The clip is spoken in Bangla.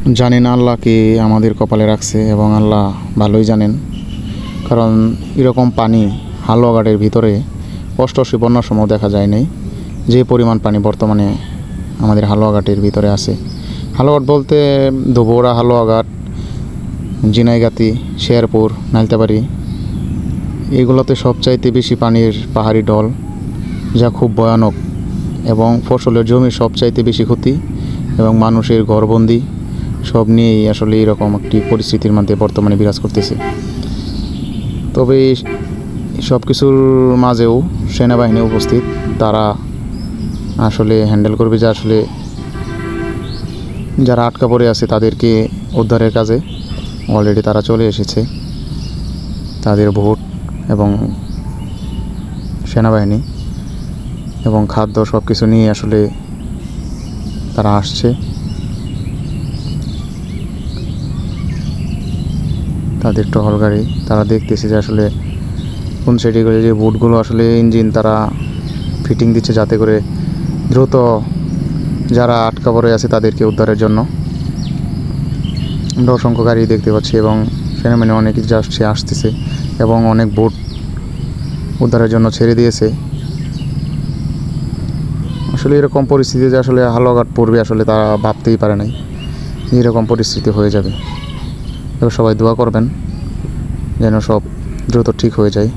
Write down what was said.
জানি না আল্লাহ কি আমাদের কপালে রাখছে এবং আল্লাহ ভালোই জানেন, কারণ এরকম পানি হালুয়াঘাটের ভিতরে অষ্টআশি বন্যার সময় দেখা যায় নাই। যে পরিমাণ পানি বর্তমানে আমাদের হালুয়াঘাটের ভিতরে আছে। হালুয়াঘাট বলতে ধুবড়া, হালুয়াঘাট, ঝিনাইগাতি, শেরপুর, নালতাবাড়ি, এগুলোতে সবচাইতে বেশি পানির পাহাড়ি ঢল, যা খুব ভয়ানক এবং ফসলের জমির সবচাইতে বেশি ক্ষতি এবং মানুষের ঘরবন্দি সব নিয়েই আসলে এরকম একটি পরিস্থিতির মধ্যে বর্তমানে বিরাজ করতেছে। তবে সব কিছুর মাঝেও সেনাবাহিনী উপস্থিত, তারা আসলে হ্যান্ডেল করবে যে আসলে যারা আটকা পড়ে আছে তাদেরকে উদ্ধারের কাজে অলরেডি তারা চলে এসেছে। তাদের ভোট এবং সেনাবাহিনী এবং খাদ্য সব কিছু নিয়ে আসলে তারা আসছে। তাদের টহল গাড়ি, তারা দেখতেছে যে আসলে কোন সাইডে করে যে বোটগুলো আসলে ইঞ্জিন তারা ফিটিং দিচ্ছে, যাতে করে দ্রুত যারা আটকা পড়ে আছে তাদেরকে উদ্ধারের জন্য। আমরা অসংখ্য গাড়ি দেখতে পাচ্ছি এবং সেনাবাহিনী অনেক আসতেছে এবং অনেক বোট উদ্ধারের জন্য ছেড়ে দিয়েছে। আসলে এরকম পরিস্থিতিতে আসলে হালুয়াঘাট পড়বে আসলে তারা ভাবতেই পারে নাই এরকম পরিস্থিতি হয়ে যাবে। তবে সবাই দোয়া করবেন যেন সব দ্রুত ঠিক হয়ে যায়।